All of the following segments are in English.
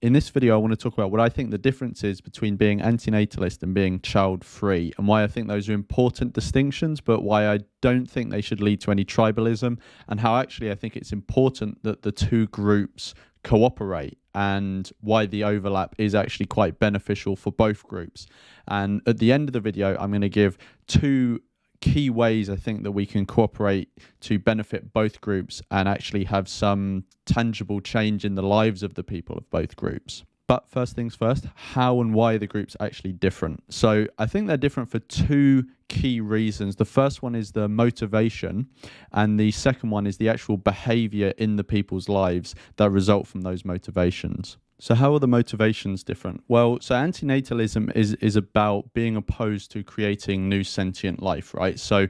In this video, I want to talk about what I think the difference is between being antinatalist and being child-free, and why I think those are important distinctions, but why I don't think they should lead to any tribalism, and how actually I think it's important that the two groups cooperate, and why the overlap is actually quite beneficial for both groups. And at the end of the video, I'm going to give two key ways I think that we can cooperate to benefit both groups and actually have some tangible change in the lives of the people of both groups. But first things first, how and why are the groups actually different? So I think they're different for two key reasons. The first one is the motivation, and the second one is the actual behavior in the people's lives that result from those motivations. So how are the motivations different? Well, so antinatalism is about being opposed to creating new sentient life, right? So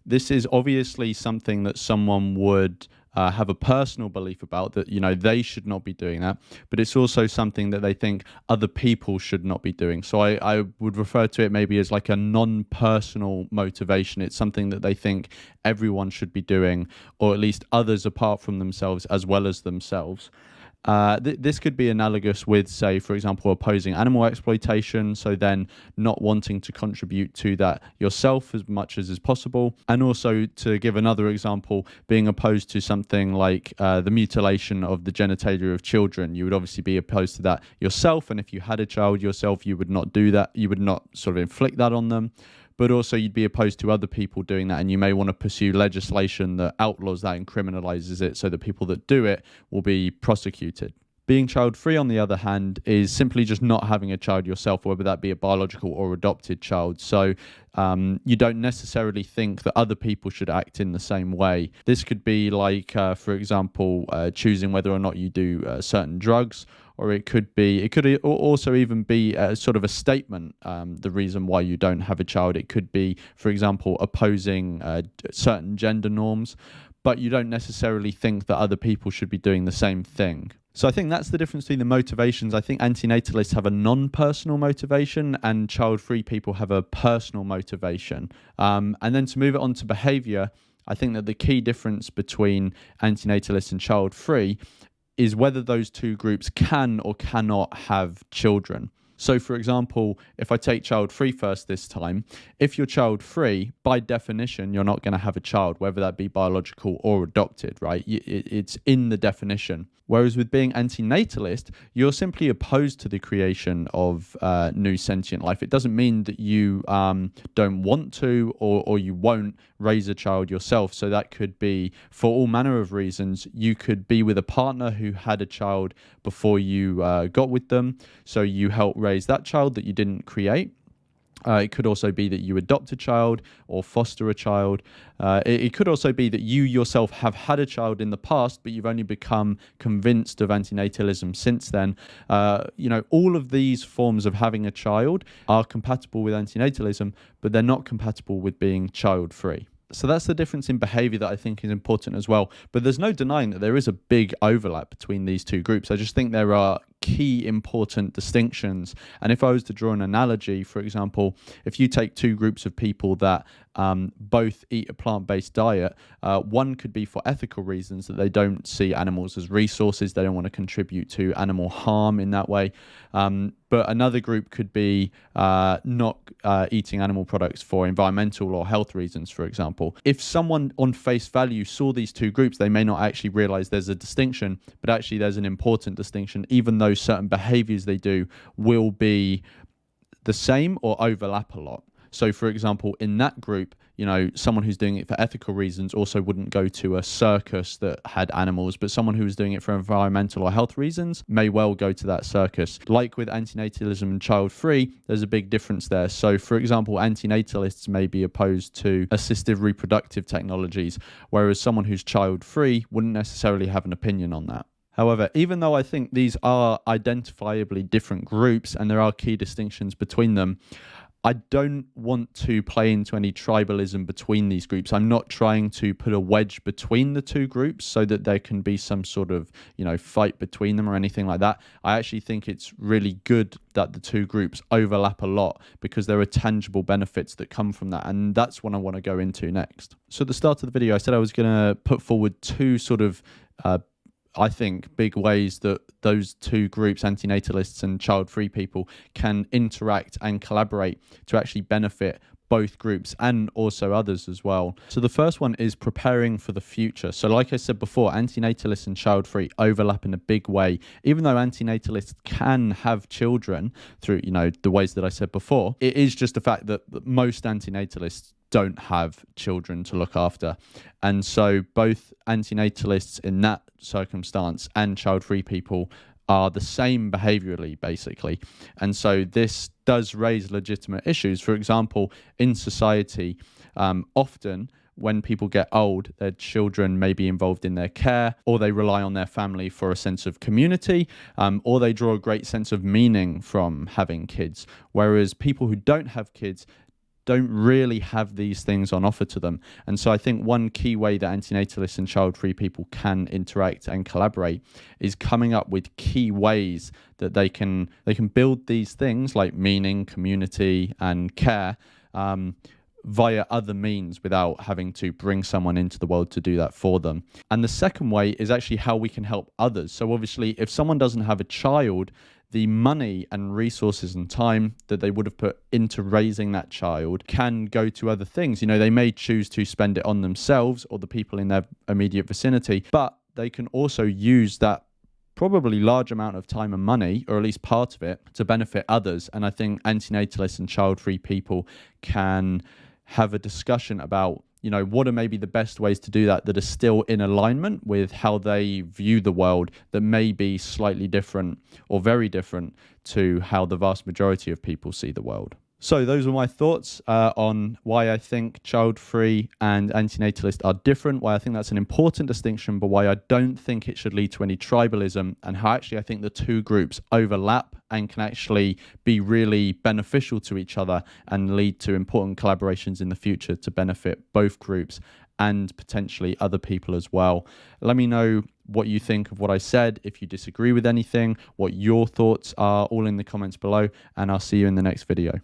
this is obviously something that someone would have a personal belief about, that, you know, they should not be doing that, but it's also something that they think other people should not be doing. So I would refer to it maybe as like a non-personal motivation. It's something that they think everyone should be doing, or at least others apart from themselves as well as themselves. This could be analogous with, say, for example, opposing animal exploitation, so then not wanting to contribute to that yourself as much as is possible. And also, to give another example, being opposed to something like the mutilation of the genitalia of children. You would obviously be opposed to that yourself, and if you had a child yourself, you would not do that. You would not sort of inflict that on them. But also you'd be opposed to other people doing that, and you may want to pursue legislation that outlaws that and criminalizes it so that people that do it will be prosecuted. Being child-free, on the other hand, is simply just not having a child yourself, whether that be a biological or adopted child. So you don't necessarily think that other people should act in the same way. This could be like, for example, choosing whether or not you do certain drugs, or it could also even be sort of a statement, the reason why you don't have a child. It could be, for example, opposing certain gender norms, but you don't necessarily think that other people should be doing the same thing. So I think that's the difference between the motivations. I think antinatalists have a non-personal motivation and child-free people have a personal motivation. And then to move it on to behavior, I think that the key difference between antinatalists and child-free is whether those two groups can or cannot have children. So, for example, if I take child-free first this time, if you're child-free, by definition, you're not going to have a child, whether that be biological or adopted, right? It's in the definition. Whereas with being antinatalist, you're simply opposed to the creation of new sentient life. It doesn't mean that you don't want to or you won't raise a child yourself. So that could be for all manner of reasons. You could be with a partner who had a child before you got with them, so you help raise that child that you didn't create. It could also be that you adopt a child or foster a child. It could also be that you yourself have had a child in the past, but you've only become convinced of antinatalism since then. All of these forms of having a child are compatible with antinatalism, but they're not compatible with being child-free. So that's the difference in behavior that I think is important as well. But there's no denying that there is a big overlap between these two groups. I just think there are key important distinctions. And if I was to draw an analogy, for example, if you take two groups of people that both eat a plant-based diet, one could be for ethical reasons, that they don't see animals as resources, they don't want to contribute to animal harm in that way. But another group could be not eating animal products for environmental or health reasons, for example. If someone on face value saw these two groups, they may not actually realize there's a distinction, but actually there's an important distinction, even though certain behaviors they do will be the same or overlap a lot. So, for example, in that group, someone who's doing it for ethical reasons also wouldn't go to a circus that had animals, but someone who was doing it for environmental or health reasons may well go to that circus. Like with antinatalism and child-free, there's a big difference there. So, for example, antinatalists may be opposed to assistive reproductive technologies, whereas someone who's child-free wouldn't necessarily have an opinion on that. However, even though I think these are identifiably different groups and there are key distinctions between them, I don't want to play into any tribalism between these groups. I'm not trying to put a wedge between the two groups so that there can be some sort of, fight between them or anything like that. I actually think it's really good that the two groups overlap a lot because there are tangible benefits that come from that. And that's what I want to go into next. So at the start of the video, I said I was going to put forward two sort of I think, big ways that those two groups, antinatalists and child-free people, can interact and collaborate to actually benefit both groups and also others as well. So the first one is preparing for the future. So like I said before, antinatalists and child-free overlap in a big way. Even though antinatalists can have children through, the ways that I said before, it is just a fact that most antinatalists don't have children to look after. And so both antinatalists in that circumstance and child-free people are the same behaviorally, basically. And so this does raise legitimate issues. For example, in society, often when people get old, their children may be involved in their care, or they rely on their family for a sense of community, or they draw a great sense of meaning from having kids. Whereas people who don't have kids don't really have these things on offer to them. And so I think one key way that antinatalists and child-free people can interact and collaborate is coming up with key ways that they can build these things like meaning, community, and care via other means without having to bring someone into the world to do that for them. And the second way is actually how we can help others. So obviously, if someone doesn't have a child, the money and resources and time that they would have put into raising that child can go to other things. They may choose to spend it on themselves or the people in their immediate vicinity, but they can also use that probably large amount of time and money, or at least part of it, to benefit others. And I think antinatalists and child-free people can have a discussion about what are maybe the best ways to do that are still in alignment with how they view the world, that may be slightly different or very different to how the vast majority of people see the world. So those are my thoughts on why I think child-free and antinatalist are different, why I think that's an important distinction, but why I don't think it should lead to any tribalism, and how actually I think the two groups overlap and can actually be really beneficial to each other and lead to important collaborations in the future to benefit both groups and potentially other people as well. Let me know what you think of what I said, if you disagree with anything, what your thoughts are, all in the comments below, and I'll see you in the next video.